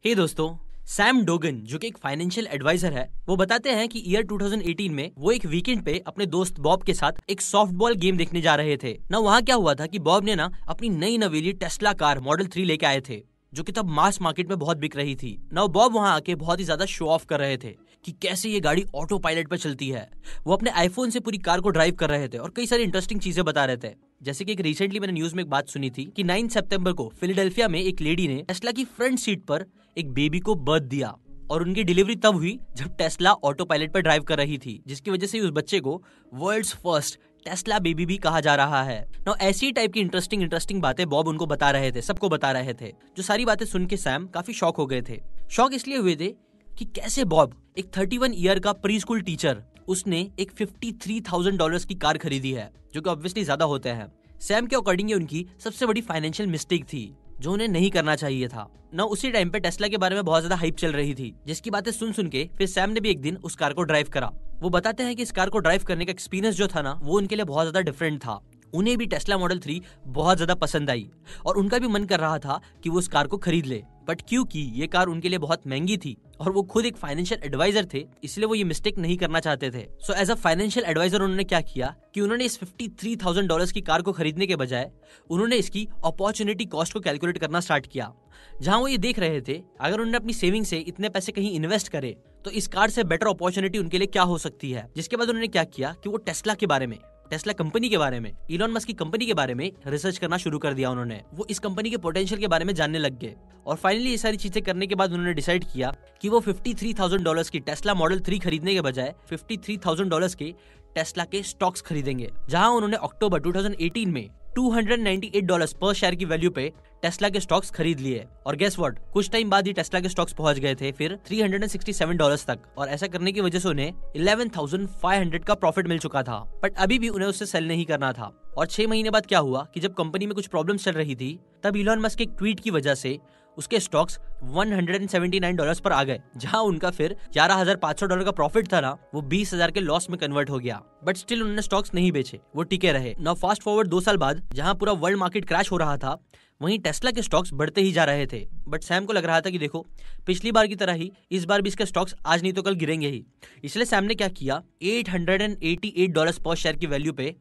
हे दोस्तों, Sam Dogon जो कि एक फाइनेंशियल एडवाइजर है, वो बताते हैं कि ईयर 2018 में वो एक वीकेंड पे अपने दोस्त बॉब के साथ एक सॉफ्टबॉल गेम देखने जा रहे थे ना। वहाँ क्या हुआ था कि बॉब ने ना अपनी नई नवेली टेस्ला कार मॉडल 3 लेके आए थे, जो कि तब मास मार्केट में बहुत बिक रही थी ना। बॉब वहाँ आके बहुत ही ज्यादा शो ऑफ कर रहे थे कि कैसे ये गाड़ी ऑटो पायलट पर चलती है। वो अपने आईफोन से पूरी कार को ड्राइव कर रहे थे और कई सारी इंटरेस्टिंग चीजें बता रहे थे। जैसे कि एक रिसेंटली मैंने न्यूज में एक बात सुनी थी कि 9 सितंबर को फिलाडेल्फिया में एक लेडी ने टेस्ला की फ्रंट सीट पर एक बेबी को बर्थ दिया और उनकी डिलीवरी तब हुई जब टेस्ला ऑटो पायलट पर ड्राइव कर रही थी, जिसकी वजह से उस बच्चे को वर्ल्ड्स फर्स्ट टेस्ला बेबी भी कहा जा रहा है ना। ऐसी टाइप की इंटरेस्टिंग बातें बॉब उनको बता रहे थे, सबको बता रहे थे। जो सारी बातें सुन के सैम काफी शॉक हो गए थे। शॉक इसलिए हुए थे कि कैसे बॉब, एक 31 ईयर का प्री स्कूल टीचर, उसने एक $53,000 की कार खरीदी है, जो कि ऑब्वियसली ज्यादा होते हैं। सैम के अकॉर्डिंग ये उनकी सबसे बड़ी फाइनेंशियल मिस्टेक थी, जो उन्हें नहीं करना चाहिए था ना। उसी टाइम पे टेस्ला के बारे में बहुत ज्यादा हाइप चल रही थी, जिसकी बातें सुन के फिर सैम ने भी एक दिन उस कार को ड्राइव करा। वो बताते हैं कि इस कार को ड्राइव करने का एक्सपीरियंस जो था ना, वो उनके लिए बहुत ज्यादा डिफरेंट था। उन्हें भी टेस्ला मॉडल 3 बहुत ज्यादा पसंद आई और उनका भी मन कर रहा था कि वो उस कार को खरीद ले, बट क्योंकि ये कार उनके लिए बहुत महंगी थी और वो खुद एक फाइनेंशियल एडवाइजर थे, इसलिए वो ये मिस्टेक नहीं करना चाहते थे। So as a financial adviser उन्होंने क्या किया कि उन्होंने इस $53,000 की कार को खरीदने के बजाय उन्होंने इसकी अपॉर्चुनिटी कॉस्ट को कैलकुलेट करना स्टार्ट किया। जहां वो ये देख रहे थे अगर उन्होंने अपनी सेविंग से इतने पैसे कहीं इन्वेस्ट करे तो इस कार से बेटर अपॉर्चुनिटी उनके लिए क्या हो सकती है। जिसके बाद उन्होंने क्या किया कि वो टेस्ला के बारे में, टेस्ला कंपनी के बारे में, इलॉन मस्क की कंपनी के बारे में रिसर्च करना शुरू कर दिया। उन्होंने वो इस कंपनी के पोटेंशियल के बारे में जानने लग गए और फाइनली ये सारी चीजें करने के बाद उन्होंने डिसाइड किया कि वो $53,000 की टेस्ला मॉडल 3 खरीदने के बजाय $53,000 के टेस्ला के स्टॉक्स खरीदेंगे। जहां उन्होंने अक्टूबर 2018 में $298 पर शेयर की वैल्यू पे टेस्ला के स्टॉक्स खरीद लिए। और गेस व्हाट, कुछ टाइम बाद ही टेस्ला के स्टॉक्स पहुंच गए थे फिर $367 तक, और ऐसा करने की वजह से उन्हें 11,500 का प्रॉफिट मिल चुका था। बट अभी भी उन्हें उससे सेल नहीं करना था। और 6 महीने बाद क्या हुआ कि जब कंपनी में कुछ प्रॉब्लम चल रही थी, तब इलॉन मस्क के एक ट्वीट की वजह से उसके स्टॉक्स $179 पर आ गए। जहां उनका फिर $11,500 का प्रॉफिट था ना, वो 20,000 के लॉस में कन्वर्ट हो गया। बट स्टिल उन्होंने स्टॉक्स नहीं बेचे, वो टिके रहे। नाउ फास्ट फॉरवर्ड 2 साल बाद, जहां पूरा वर्ल्ड मार्केट क्रैश हो रहा था, वहीं टेस्ला के स्टॉक्स बढ़ते ही जा रहे थे। बट सैम को लग रहा था कि देखो, पिछली बार की तरह ही इस बार भी इसके स्टॉक्स आज नहीं तो कल गिरेंगे ही। इसलिए सैम ने क्या किया, $888 पर शेयर की वैल्यू पे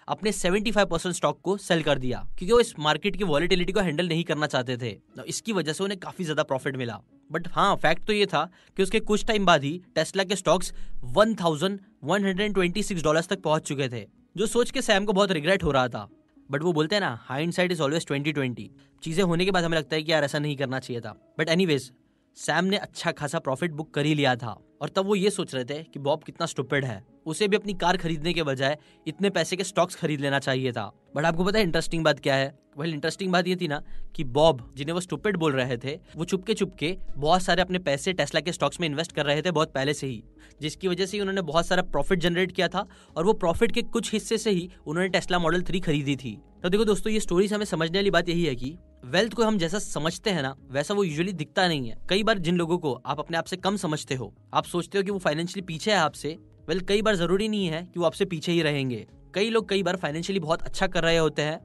अपने 75% स्टॉक को सेल कर दिया, क्योंकि वो इस मार्केट की वॉलेटिलिटी को हैंडल नहीं करना चाहते थे। तो इसकी वजह से उन्हें काफी ज्यादा प्रॉफिट मिला। बट हाँ, फैक्ट तो ये था कि उसके कुछ टाइम बाद ही टेस्ला के स्टॉक्स $1,126 तक पहुंच चुके थे, जो सोच के सैम को बहुत रिग्रेट हो रहा था। बट वो बोलते हैं ना, हाइंडसाइट इज ऑलवेज 20/20। चीजें होने के बाद हमें लगता है कि यार ऐसा नहीं करना चाहिए था। बट एनीवेज, सैम ने अच्छा खासा प्रॉफिट बुक कर ही लिया था और तब वो ये सोच रहे थे कि बॉब कितना स्टूपिड है, उसे भी अपनी कार खरीदने के बजाय इतने पैसे के स्टॉक्स खरीद लेना चाहिए था। बट आपको पता है इंटरेस्टिंग बात क्या है? वेल, इंटरेस्टिंग बात ये थी ना कि बॉब, जिन्हें वो स्टूपिड बोल रहे थे, वो चुपके बहुत सारे अपने पैसे टेस्ला के स्टॉक्स में इन्वेस्ट कर रहे थे बहुत पहले से ही, जिसकी वजह से उन्होंने बहुत सारा प्रॉफिट जनरेट किया था और वो प्रॉफिट के कुछ हिस्से से ही उन्होंने टेस्ला मॉडल 3 खरीदी थी। तो देखो दोस्तों, ये स्टोरी से हमें समझने वाली बात यही है कि वेल्थ को हम जैसा समझते हैं ना, वैसा वो यूजुअली दिखता नहीं है। कई बार जिन लोगों को आप अपने आप से कम समझते हो, आप सोचते हो कि वो फाइनेंशियली पीछे है आपसे, वेल, कई बार जरूरी नहीं है कि वो आपसे पीछे ही रहेंगे। कई लोग कई बार फाइनेंशियली बहुत अच्छा कर रहे होते हैं,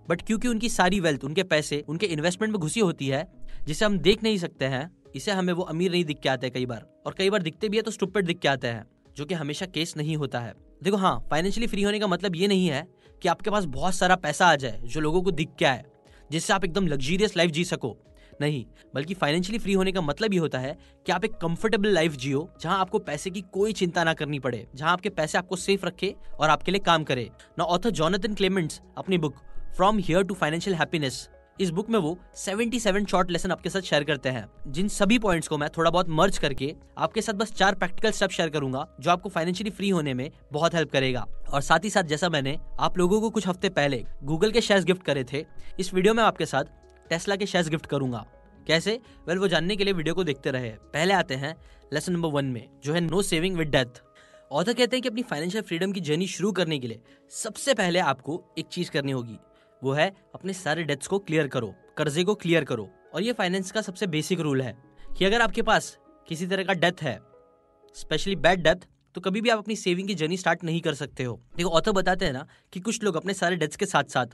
बट क्योंकि उनकी सारी वेल्थ, उनके पैसे, उनके इन्वेस्टमेंट में घुसी होती है, जिसे हम देख नहीं सकते हैं, इसे हमें वो अमीर नहीं दिख के आते कई बार, और कई बार दिखते भी है तो स्टूपिड दिख के आते हैं, जो कि हमेशा केस नहीं होता है। देखो हाँ, फाइनेंशियली फ्री होने का मतलब ये नहीं है कि आपके पास बहुत सारा पैसा आ जाए जो लोगों को दिख के आए, जिससे आप एकदम लग्जरियस लाइफ जी सको। नहीं, बल्कि फाइनेंशियली फ्री होने का मतलब ये होता है कि आप एक कंफर्टेबल लाइफ जियो, जहां आपको पैसे की कोई चिंता ना करनी पड़े, जहां आपके पैसे आपको सेफ रखे और आपके लिए काम करे ना। ऑथर जोनाथन क्लेमेंट्स अपनी book from here to financial happiness, इस बुक में वो 77 शॉर्ट लेसन आपके साथ शेयर करते हैं, जिन सभी पॉइंट्स को मैं थोड़ा बहुत मर्ज करके आपके साथ बस 4 प्रैक्टिकल स्टेप शेयर करूंगा, जो आपको फाइनेंशियली फ्री होने में बहुत हेल्प करेगा। और साथ ही साथ, जैसा मैंने आप लोगों को कुछ हफ्ते पहले गूगल के शेयर्स गिफ्ट करे थे, इस वीडियो में आपके साथ टेस्ला के शेयर्स गिफ्ट करूंगा। कैसे? वेल, वो जानने के लिए वीडियो को देखते रहे। पहले आते हैं लेसन नंबर 1 में, जो है no saving with death. Author कहते हैं कि अपनी फाइनेंशियल फ्रीडम की जर्नी शुरू करने के लिए सबसे पहले आपको एक चीज करनी होगी, वो है अपने सारे डेट्स को क्लियर करो, कर्जे को क्लियर करो। और ये फाइनेंस का सबसे बेसिक रूल है कि अगर आपके पास किसी तरह का डेथ है, स्पेशली बैड डेथ, तो कभी भी आप अपनी सेविंग की जर्नी स्टार्ट नहीं कर सकते हो। देखो, ऑथर बताते हैं ना कि कुछ लोग अपने सारे डेट्स के साथ साथ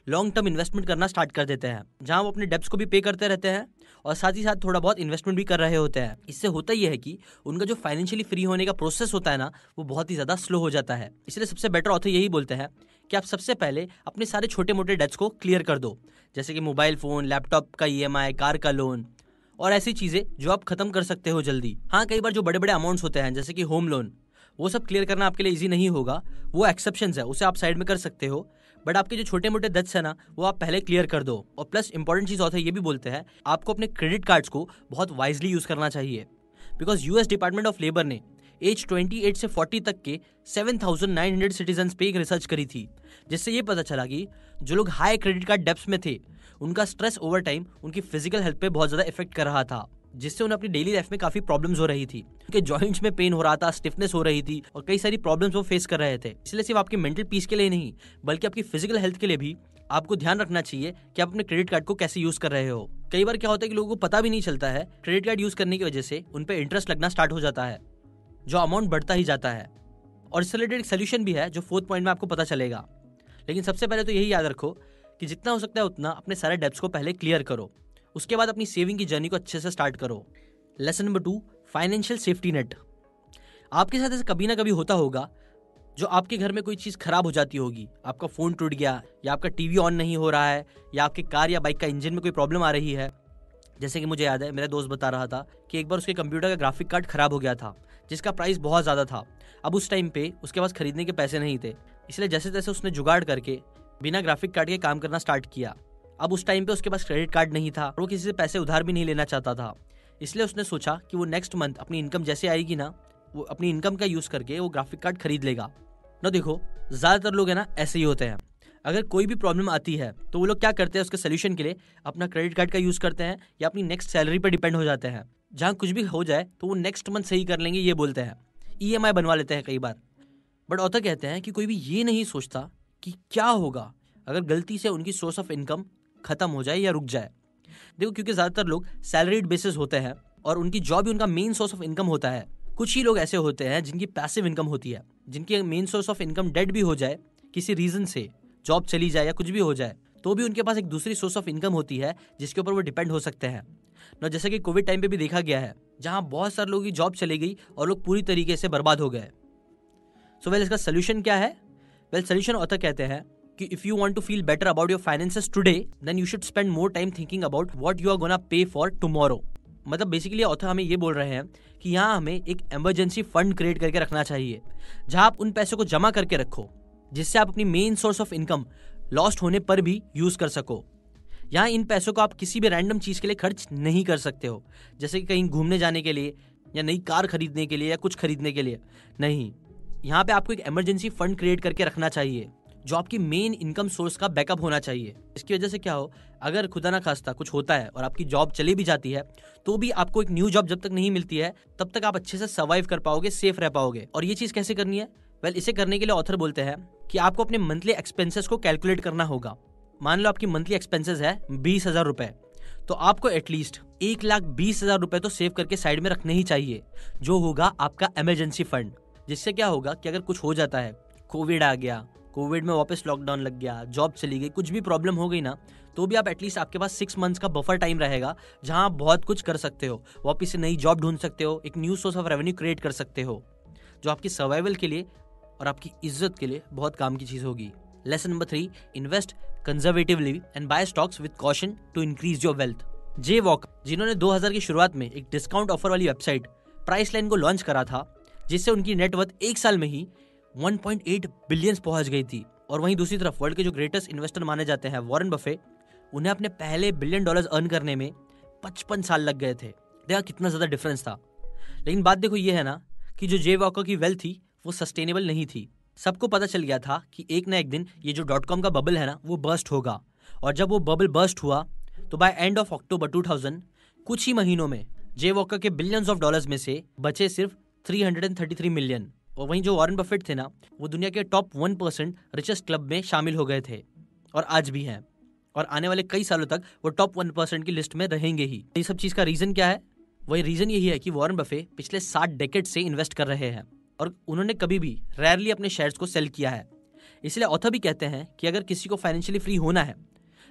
लॉन्ग टर्म इन्वेस्टमेंट करना स्टार्ट कर देते हैं, जहां वो अपने डेब्ट्स को भी पे करते रहते हैं और साथ ही साथ थोड़ा बहुत इन्वेस्टमेंट भी कर रहे होते हैं। इससे होता यह है कि उनका जो फाइनेंशियली फ्री होने का प्रोसेस होता है ना, वो बहुत ही ज्यादा स्लो हो जाता है। इसलिए सबसे बेटर ऑथर यही बोलते हैं कि आप सबसे पहले अपने सारे छोटे मोटे डेब्ट्स को क्लियर कर दो, जैसे कि मोबाइल फोन, लैपटॉप का EMI, कार का लोन और ऐसी चीजें जो आप खत्म कर सकते हो जल्दी। हाँ, कई बार जो बड़े बड़े अमाउंट्स होते हैं जैसे कि होम लोन, वो सब क्लियर करना आपके लिए इजी नहीं होगा, वो एक्सेप्शंस है, उसे आप साइड में कर सकते हो। बट आपके जो छोटे मोटे डेब्ट्स है ना, वो आप पहले क्लियर कर दो। और प्लस इंपॉर्टेंट चीज होता है, ये भी बोलते हैं आपको अपने क्रेडिट कार्ड्स को बहुत वाइजली यूज करना चाहिए, because US department of labour ने एज 28 से 40 तक के 7,900 सिटीजन्स पे एक रिसर्च करी थी, जिससे ये पता चला कि जो लोग हाई क्रेडिट कार्ड डेब्ट्स में थे, उनका स्ट्रेस ओवर टाइम उनकी फिजिकल हेल्थ पे बहुत ज्यादा इफेक्ट कर रहा था, जिससे उन्हें अपनी डेली लाइफ में काफी प्रॉब्लम्स हो रही थी। उनके जॉइंट्स में पेन हो रहा था, स्टिफनेस हो रही थी और कई सारी प्रॉब्लम्स वो फेस कर रहे थे। इसलिए सिर्फ आपकी मेंटल पीस के लिए नहीं, बल्कि आपकी फिजिकल हेल्थ के लिए भी आपको ध्यान रखना चाहिए कि आप अपने क्रेडिट कार्ड को कैसे यूज कर रहे हो। कई बार क्या होता है कि लोगों को पता भी नहीं चलता है, क्रेडिट कार्ड यूज करने की वजह से उन पर इंटरेस्ट लगना स्टार्ट हो जाता है, जो अमाउंट बढ़ता ही जाता है। और इससे रिलेटेड एक सोल्यूशन भी है जो 4th पॉइंट में आपको पता चलेगा। लेकिन सबसे पहले तो यही याद रखो कि जितना हो सकता है उतना अपने सारे डेब्ट्स को पहले क्लियर करो, उसके बाद अपनी सेविंग की जर्नी को अच्छे से स्टार्ट करो। Lesson number 2, financial safety net. आपके साथ ऐसे कभी ना कभी होता होगा जो आपके घर में कोई चीज खराब हो जाती होगी, आपका फोन टूट गया या आपका टीवी ऑन नहीं हो रहा है या आपके कार या बाइक का इंजन में कोई प्रॉब्लम आ रही है। जैसे कि मुझे याद है, मेरा दोस्त बता रहा था कि एक बार उसके कंप्यूटर का ग्राफिक कार्ड खराब हो गया था, जिसका प्राइस बहुत ज्यादा था। अब उस टाइम पे उसके पास खरीदने के पैसे नहीं थे, इसलिए जैसे तैसे उसने जुगाड़ करके बिना ग्राफिक कार्ड के काम करना स्टार्ट किया। अब उस टाइम पे उसके पास क्रेडिट कार्ड नहीं था, वो किसी से पैसे उधार भी नहीं लेना चाहता था, इसलिए उसने सोचा कि वो नेक्स्ट मंथ अपनी इनकम जैसे आएगी ना, वो अपनी इनकम का यूज करके वो ग्राफिक कार्ड खरीद लेगा ना। देखो, ज्यादातर लोग है ना ऐसे ही होते हैं, अगर कोई भी प्रॉब्लम आती है तो वो लोग क्या करते हैं, उसके सोल्यूशन के लिए अपना क्रेडिट कार्ड का यूज करते हैं या अपनी नेक्स्ट सैलरी पर डिपेंड हो जाते हैं। जहां कुछ भी हो जाए तो वो नेक्स्ट मंथ सही कर लेंगे, ये बोलते हैं। EMI बनवा लेते हैं कई बार। बट ऑथर कहते हैं कि कोई भी ये नहीं सोचता कि क्या होगा अगर गलती से उनकी सोर्स ऑफ इनकम खत्म हो जाए या रुक जाए। देखो, क्योंकि ज्यादातर लोग सैलरीड बेसिस होते हैं और उनकी जॉब ही उनका मेन सोर्स ऑफ इनकम होता है। कुछ ही लोग ऐसे होते हैं जिनकी पैसिव इनकम होती है, जिनकी main source of income dead भी हो जाए किसी रीजन से, जॉब चली जाए या कुछ भी हो जाए, तो भी उनके पास एक दूसरी सोर्स ऑफ इनकम होती है जिसके ऊपर वो डिपेंड हो सकते हैं ना। जैसे कि कोविड टाइम पे भी देखा गया है, जहां बहुत सारे लोगों की जॉब चली गई और लोग पूरी तरीके से बर्बाद हो गए। सो इसका सोल्यूशन क्या है? सोल्यूशन ऑथर कहते हैं कि if you want to feel better about your finances today, then you should spend more time thinking about what you are gonna pay for tomorrow. मतलब बेसिकली ऑथर हमें ये बोल रहे हैं कि यहाँ हमें एक इमरजेंसी फंड क्रिएट करके रखना चाहिए, जहां आप उन पैसों को जमा करके रखो जिससे आप अपनी main source of income lost होने पर भी यूज कर सको। यहाँ इन पैसों को आप किसी भी रैंडम चीज के लिए खर्च नहीं कर सकते हो, जैसे कि कहीं घूमने जाने के लिए या नई कार खरीदने के लिए या कुछ खरीदने के लिए नहीं। यहाँ पे आपको एक इमरजेंसी फंड क्रिएट करके रखना चाहिए जो आपकी मेन इनकम सोर्स का बैकअप होना चाहिए। इसकी वजह से क्या हो, अगर खुदा ना खास्ता कुछ होता है और आपकी जॉब चली भी जाती है, तो भी आपको एक न्यू जॉब जब तक नहीं मिलती है तब तक आप अच्छे से सर्वाइव कर पाओगे, सेफ रह पाओगे। और ये चीज कैसे करनी है? इसे करने के लिए ऑथर बोलते हैं कि आपको अपने मंथली एक्सपेंसेस को कैलकुलेट करना होगा। मान लो आपकी मंथली एक्सपेंसेस है 20,000 रुपए, तो आपको एटलीस्ट 1,20,000 रुपए तो सेव करके साइड में रखने ही चाहिए, जो होगा आपका इमरजेंसी फंड। जिससे क्या होगा कि अगर कुछ हो जाता है, कोविड आ गया, कोविड में वापस लॉकडाउन लग गया, जॉब चली गई, कुछ भी प्रॉब्लम हो गई ना, तो भी आप एटलीस्ट आपके पास 6 मंथ्स का बफर टाइम रहेगा, जहां आप बहुत कुछ कर सकते हो। वापस से नई जॉब ढूंढ सकते हो, एक new source of revenue create कर सकते हो, जो आपकी सर्वाइवल के लिए और आपकी इज्जत के लिए बहुत काम की चीज होगी। Lesson number 3, invest conservatively and buy stocks with caution to increase your wealth. J Walker, जिन्होंने 2000 की शुरुआत में एक डिस्काउंट ऑफर वाली वेबसाइट प्राइस लाइन को लॉन्च करा था, जिससे उनकी नेटवर्थ 1 साल में ही 1.8 बिलियन पहुंच गई थी। और वहीं दूसरी तरफ वर्ल्ड के जो ग्रेटेस्ट इन्वेस्टर माने जाते हैं वॉरेन बफे, उन्हें अपने पहले $1 बिलियन अर्न करने में 55 साल लग गए थे। देखा कितना ज्यादा डिफरेंस था। लेकिन बात देखो ये है ना कि जो जे वॉकर की वेल्थ थी वो सस्टेनेबल नहीं थी। सबको पता चल गया था कि एक ना एक दिन ये जो .com का बबल है ना, वो बर्स्ट होगा। और जब वो बबल बर्स्ट हुआ तो बाय एंड ऑफ अक्टूबर 2000 कुछ ही महीनों में जे वॉकर के बिलियंस ऑफ डॉलर्स में से बचे सिर्फ 333 मिलियन। और वहीं जो वॉरेन बफेट थे ना, वो दुनिया के टॉप 1% रिचेस्ट क्लब में शामिल हो गए थे और आज भी हैं, और आने वाले कई सालों तक वो टॉप 1% की लिस्ट में रहेंगे ही। ये सब चीज का रीजन क्या है? वही रीजन यही है कि वॉरेन बफे पिछले 60 डेकेड से इन्वेस्ट कर रहे हैं और उन्होंने कभी भी रेयरली अपने शेयर्स को सेल किया है। इसलिए ऑथर भी कहते हैं कि अगर किसी को फाइनेंशियली फ्री होना है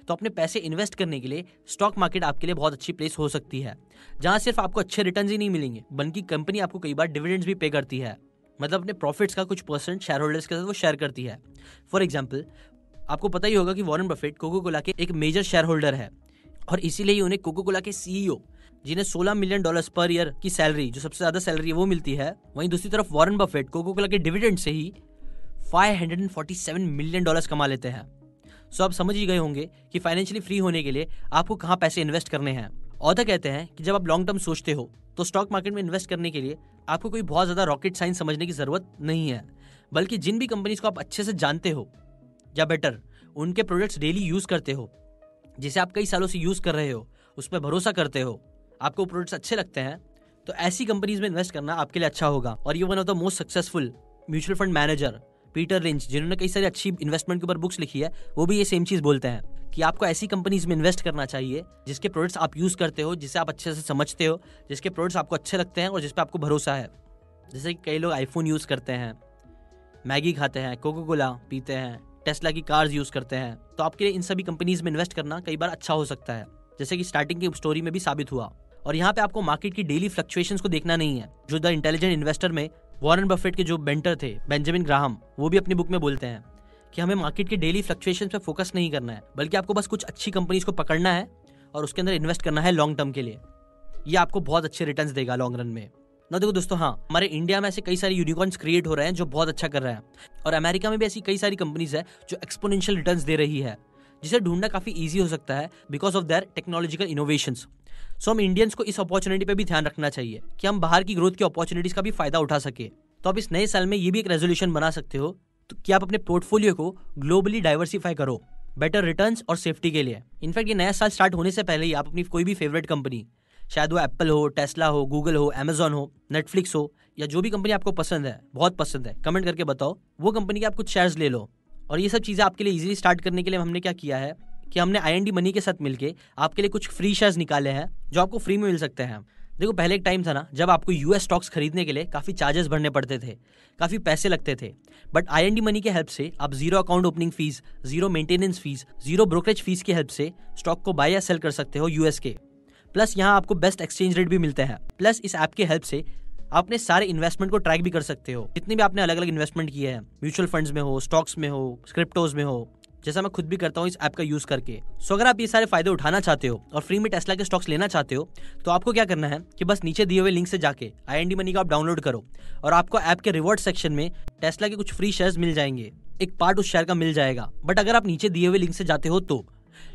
तो अपने पैसे इन्वेस्ट करने के लिए स्टॉक मार्केट आपके लिए बहुत अच्छी प्लेस हो सकती है, जहां सिर्फ आपको अच्छे रिटर्न्स ही नहीं मिलेंगे बल्कि कंपनी आपको कई बार डिविडेंड्स भी पे करती है, मतलब अपने प्रॉफिट्स का कुछ परसेंट शेयर होल्डर्स के साथ वो शेयर करती है। फॉर एग्जाम्पल, आपको पता ही होगा कि वॉरेन बफेट कोको कोला के एक मेजर शेयर होल्डर है और इसीलिए उन्हें कोको कोला के सीईओ जिन्हें $16 मिलियन पर ईयर की सैलरी, जो सबसे ज्यादा सैलरी है वो मिलती है, वहीं दूसरी तरफ वॉरेन बफेट कोको कोला के डिविडेंड से ही $547 मिलियन कमा लेते हैं। सो आप समझ ही गए होंगे कि फाइनेंशियली फ्री होने के लिए आपको कहाँ पैसे इन्वेस्ट करने हैं। ऑथर कहते हैं कि जब आप लॉन्ग टर्म सोचते हो तो स्टॉक मार्केट में इन्वेस्ट करने के लिए आपको कोई बहुत ज्यादा रॉकेट साइंस समझने की जरूरत नहीं है, बल्कि जिन भी कंपनीज को आप अच्छे से जानते हो या बेटर उनके प्रोडक्ट्स डेली यूज करते हो, जिसे आप कई सालों से यूज कर रहे हो, उस पर भरोसा करते हो, आपको प्रोडक्ट्स अच्छे लगते हैं, तो ऐसी कंपनीज में इन्वेस्ट करना आपके लिए अच्छा होगा। और ये one of the most successful mutual fund manager Peter lynch, जिन्होंने कई सारी अच्छी इन्वेस्टमेंट के ऊपर बुक्स लिखी है, वो भी ये सेम चीज बोलते हैं कि आपको ऐसी कंपनीज में इन्वेस्ट करना चाहिए जिसके प्रोडक्ट्स आप यूज करते हो, जिसे आप अच्छे से समझते हो, जिसके प्रोडक्ट्स आपको अच्छे लगते हैं और जिस पे आपको भरोसा है। जैसे कि कई लोग आईफोन यूज करते हैं, मैगी खाते हैं, कोको कोला पीते हैं, टेस्ला की कार्स यूज करते हैं, तो आपके लिए इन सभी कंपनीज में इन्वेस्ट करना कई बार अच्छा हो सकता है, जैसे कि स्टार्टिंग की स्टोरी में भी साबित हुआ। और यहाँ पे आपको मार्केट की डेली फ्लक्चुएशंस को देखना नहीं है, जो द इंटेलिजेंट इन्वेस्टर में वॉरेन बफेट के जो मेंटर थे बेंजामिन ग्राहम, वो भी अपनी बुक में बोलते हैं कि हमें मार्केट के डेली फ्लक्चुएशंस पे फोकस नहीं करना है, बल्कि आपको बस कुछ अच्छी कंपनीज को पकड़ना है और उसके अंदर इन्वेस्ट करना है लॉन्ग टर्म के लिए। ये आपको बहुत अच्छे रिटर्न्स देगा लॉन्ग रन में ना। देखो दोस्तों, हाँ, हमारे इंडिया में ऐसे कई सारे यूनिकॉर्न्स क्रिएट हो रहे हैं जो बहुत अच्छा कर रहे हैं, और अमेरिका में भी ऐसी कई सारी कंपनीज है जो एक्सपोनेंशियल रिटर्न्स दे रही है, जिसे ढूंढना काफी ईजी हो सकता है because of their technological innovations. So हम इंडियंस को इस अपॉर्चुनिटी पे भी ध्यान रखना चाहिए कि हम बाहर की ग्रोथ की अपॉर्चुनिटीज का भी फायदा उठा सके। तो आप इस नए साल में ये भी एक रेजोल्यूशन बना सकते हो तो कि आप अपने पोर्टफोलियो को ग्लोबली डाइवर्सिफाई करो बेटर रिटर्न्स और सेफ्टी के लिए। इनफैक्ट ये नया साल स्टार्ट होने से पहले ही आप अपनी कोई भी फेवरेट कंपनी, शायद वो एप्पल हो, टेस्ला हो, गूगल हो, अमेजॉन हो, नेटफ्लिक्स हो, या जो भी कंपनी आपको पसंद है, बहुत पसंद है, कमेंट करके बताओ, वो कंपनी के आप कुछ शेयर्स ले लो। और ये सब चीज़ें आपके लिए इजीली स्टार्ट करने के लिए हमने क्या किया है कि हमने IND मनी के साथ मिलके आपके लिए कुछ फ्री शेयर्स निकाले हैं जो आपको फ्री में मिल सकते हैं। देखो, पहले एक टाइम था ना जब आपको US स्टॉक्स खरीदने के लिए काफ़ी चार्जेस भरने पड़ते थे, काफ़ी पैसे लगते थे, बट IND मनी के हेल्प से आप zero account opening fees, zero maintenance fees, zero brokerage fees की हेल्प से स्टॉक को बाय या सेल कर सकते हो US के। प्लस यहाँ आपको बेस्ट एक्सचेंज रेट भी मिलते हैं। प्लस इस ऐप के हेल्प से आप अपने सारे इन्वेस्टमेंट को ट्रैक भी कर सकते हो, जितने भी आपने अलग अलग इन्वेस्टमेंट किए हैं, म्यूचुअल फंड्स में हो, स्टॉक्स में हो, क्रिप्टोज में हो, जैसा मैं खुद भी करता हूँ इस ऐप का यूज करके। सो अगर आप ये सारे फायदे उठाना चाहते हो और फ्री में टेस्ला के स्टॉक्स लेना चाहते हो तो आपको क्या करना है कि बस नीचे दिए हुए लिंक से जाके IND मनी का आप डाउनलोड करो और आपको ऐप के रिवॉर्ड सेक्शन में टेस्ला के कुछ फ्री शेयर्स मिल जाएंगे, एक पार्ट उस शेयर का मिल जाएगा। बट अगर आप नीचे दिए हुए लिंक से जाते हो तो,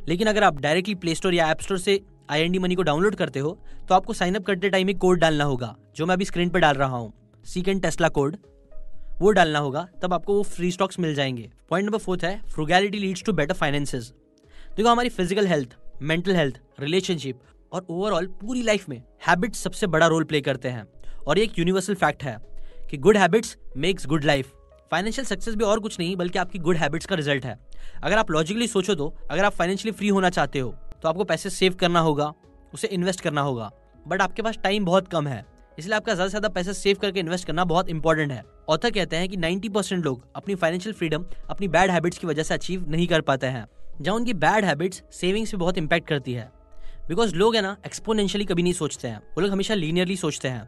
लेकिन अगर आप डायरेक्टली प्ले स्टोर या ऐप स्टोर से IND मनी को डाउनलोड करते हो तो आपको साइन अप करते टाइम एक कोड डालना होगा, जो मैं अभी स्क्रीन पर डाल रहा हूँ, सीकेंड टेस्ला कोड, वो डालना होगा, तब आपको वो फ्री स्टॉक्स मिल जाएंगे। पॉइंट नंबर 4 है फ्रुगैलिटी लीड्स टू बेटर फाइनेंसेस। देखो, हमारी physical health, mental health, relationship और ओवरऑल पूरी लाइफ में हैबिट्स सबसे बड़ा रोल प्ले करते हैं, और ये एक यूनिवर्सल फैक्ट है कि good habits makes good life. Financial success भी और कुछ नहीं बल्कि आपकी गुड हैबिट्स का रिजल्ट है। अगर आप लॉजिकली सोचो तो अगर आप फाइनेंशियली फ्री होना चाहते हो तो आपको पैसे सेव करना होगा, उसे इन्वेस्ट करना होगा, बट आपके पास टाइम बहुत कम है, इसलिए आपका ज्यादा से ज्यादा पैसे सेव करके इन्वेस्ट करना बहुत इंपॉर्टेंट है। ऑथर कहते हैं कि 90% लोग अपनी फाइनेंशियल फ्रीडम अपनी बैड हैबिट्स की वजह से अचीव नहीं कर पाते हैं, जहां उनकी बैड हैबिट्स सेविंग्स पे बहुत इंपैक्ट करती है। बिकॉज लोग है ना एक्सपोनेंशियली कभी नहीं सोचते हैं, वो लोग हमेशा लीनियरली सोचते हैं।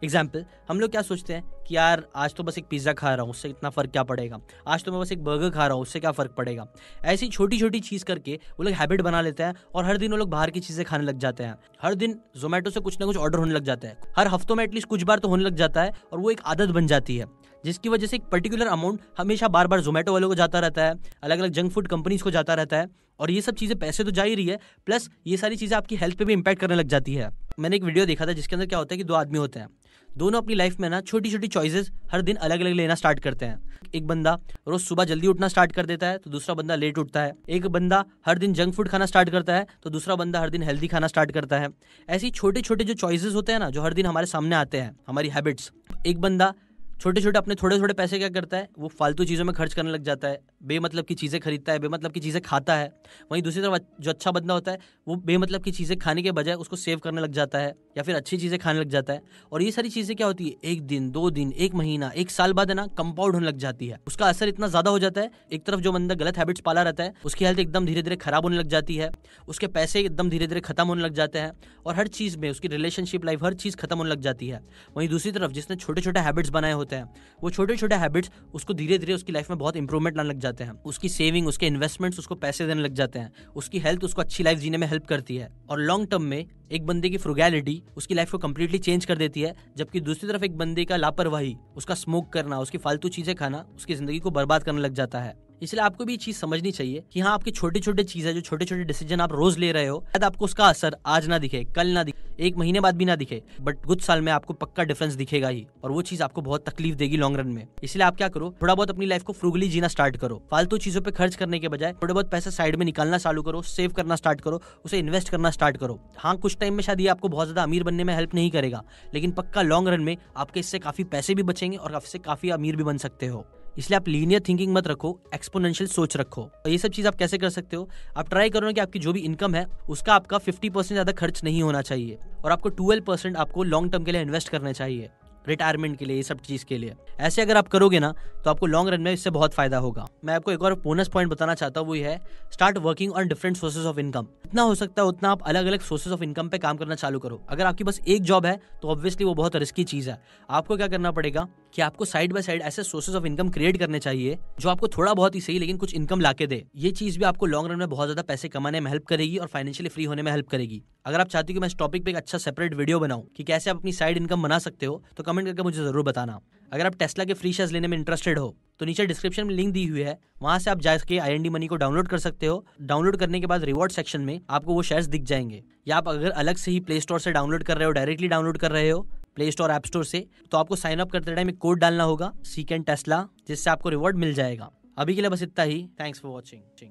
एग्जाम्पल, हम लोग क्या सोचते हैं कि यार आज तो बस एक पिज्जा खा रहा हूँ, उससे इतना फर्क क्या पड़ेगा, आज तो मैं बस एक बर्गर खा रहा हूँ, उससे क्या फर्क पड़ेगा। ऐसी छोटी छोटी चीज करके वो लोग हैबिट बना लेते हैं और हर दिन वो लोग बाहर की चीजें खाने लग जाते हैं। हर दिन जोमेटो से कुछ ना कुछ ऑर्डर होने लग जाता है, हर हफ्तों में एटलीस्ट कुछ बार तो होने लग जाता है, और वो एक आदत बन जाती है, जिसकी वजह से एक पर्टिकुलर अमाउंट हमेशा बार बार जोमेटो वालों को जाता रहता है, अलग अलग जंक फूड कंपनीज को जाता रहता है, और ये सब चीजें पैसे तो जा ही रही है, प्लस ये सारी चीजें आपकी हेल्थ पे भी इंपैक्ट करने लग जाती है। मैंने एक वीडियो देखा था जिसके अंदर क्या होता है कि 2 आदमी होते हैं, दोनों अपनी लाइफ में ना छोटी छोटी चॉइसेस हर दिन अलग अलग लेना स्टार्ट करते हैं। एक बंदा रोज सुबह जल्दी उठना स्टार्ट कर देता है तो दूसरा बंदा लेट उठता है। एक बंदा हर दिन जंक फूड खाना स्टार्ट करता है तो दूसरा बंदा हर दिन हेल्दी खाना स्टार्ट करता है। ऐसी छोटे छोटे जो चॉइसेस होते हैं ना, जो हर दिन हमारे सामने आते हैं, हमारी हैबिट्स। एक बंदा छोटे छोटे अपने थोड़े थोड़े पैसे क्या करता है, वो फालतू चीज़ों में खर्च करने लग जाता है, बेमतलब की चीज़ें खरीदता है, बेमतलब की चीज़ें खाता है। वहीं दूसरी तरफ जो अच्छा बंदा होता है वो बेमतलब की चीज़ें खाने के बजाय उसको सेव करने लग जाता है, या फिर अच्छी चीजें खाने लग जाता है। और ये सारी चीजें क्या होती है, एक दिन, 2 दिन, 1 महीना, 1 साल बाद है ना कंपाउंड होने लग जाती है। उसका असर इतना ज्यादा हो जाता है, एक तरफ जो बंदा गलत हैबिट्स पाला रहता है उसकी हेल्थ एकदम धीरे धीरे खराब होने लग जाती है, उसके पैसे एकदम धीरे धीरे खत्म होने लग जाते हैं, और हर चीज में उसकी रिलेशनशिप लाइफ हर चीज खत्म होने लग जाती है। वहीं दूसरी तरफ जिसने छोटे छोटे हैबिट्स बनाए होते हैं, वो छोटे छोटे हैबिट्स उसको धीरे धीरे उसकी लाइफ में बहुत इंप्रूवमेंट लाने लग जाते हैं। उसकी सेविंग, उसके इन्वेस्टमेंट्स उसको पैसे देने लग जाते हैं, उसकी हेल्थ उसको अच्छी लाइफ जीने में हेल्प करती है। और लॉन्ग टर्म में एक बंदे की फ्रुगैलिटी उसकी लाइफ को कंप्लीटली चेंज कर देती है, जबकि दूसरी तरफ एक बंदे का लापरवाही, उसका स्मोक करना, उसकी फालतू चीजें खाना उसकी जिंदगी को बर्बाद करने लग जाता है। इसलिए आपको भी ये चीज समझनी चाहिए कि हाँ, आपके छोटे छोटे चीजें, जो छोटे छोटे डिसीजन आप रोज ले रहे हो, शायद आपको उसका असर आज ना दिखे, कल ना दिखे, 1 महीने बाद भी ना दिखे, बट कुछ साल में आपको पक्का डिफरेंस दिखेगा ही, और वो चीज आपको बहुत तकलीफ देगी लॉन्ग रन में। इसलिए आप क्या करो, थोड़ा बहुत अपनी लाइफ को फ्रूगली जीना स्टार्ट करो। फालतू चीजों पे खर्च करने के बजाय थोड़े बहुत पैसे साइड में निकालना चालू करो, सेव करना स्टार्ट करो, उसे इन्वेस्ट करना स्टार्ट करो। हाँ, कुछ टाइम में शायद ये आपको बहुत ज्यादा अमीर बनने में हेल्प नहीं करेगा, लेकिन पक्का लॉन्ग रन में आपके इससे काफी पैसे भी बचेंगे और आपसे काफी अमीर भी बन सकते हो। इसलिए आप लीनियर थिंकिंग मत रखो, एक्सपोनेंशियल सोच रखो। और ये सब चीज आप कैसे कर सकते हो, आप ट्राई करो कि आपकी जो भी इनकम है उसका आपका 50% ज्यादा खर्च नहीं होना चाहिए, और आपको 12% आपको लॉन्ग टर्म के लिए इन्वेस्ट करना चाहिए, रिटायरमेंट के लिए, ये सब चीज के लिए। ऐसे अगर आप करोगे ना तो आपको लॉन्ग रन में इससे बहुत फायदा होगा। मैं आपको एक और बोनस पॉइंट बताना चाहता हूँ, वो ये है, start working on different sources of income. जितना हो सकता है उतना आप अलग अलग सोर्सेज ऑफ इनकम पे काम करना चालू करो। अगर आपकी बस एक जॉब है तो ऑब्वियसली वो बहुत रिस्की चीज है। आपको क्या करना पड़ेगा कि आपको साइड बाय साइड ऐसे सोर्सेज ऑफ इनकम क्रिएट करने चाहिए जो आपको थोड़ा बहुत ही सही लेकिन कुछ इनकम लाके दे। ये चीज भी आपको लॉन्ग रन में बहुत ज्यादा पैसे कमाने में हेल्प करेगी और फाइनेंशियली फ्री होने में हेल्प करेगी। अगर आप चाहते हो कि मैं इस टॉपिक पे एक अच्छा सेपरेट वीडियो बनाऊं कि कैसे आप अपनी साइड इनकम बना सकते हो, तो कमेंट करके मुझे जरूर बताना। अगर आप टेस्ला के फ्री शेयर्स लेने में इंटरेस्टेड हो तो नीचे डिस्क्रिप्शन में लिंक दी हुई है, वहां से आप जाके IND मनी को डाउनलोड कर सकते हो। डाउनलोड करने के बाद रिवॉर्ड सेक्शन में आपको वो शेयर्स दिख जाएंगे। या आप अगर अलग से ही प्ले स्टोर से डाउनलोड कर रहे हो, डायरेक्टली डाउनलोड कर रहे हो प्ले स्टोर ऐप स्टोर से, तो आपको साइन अप करते टाइम एक कोड डालना होगा, सीकेन टेस्ला, जिससे आपको रिवॉर्ड मिल जाएगा। अभी के लिए बस इतना ही। Thanks for watching.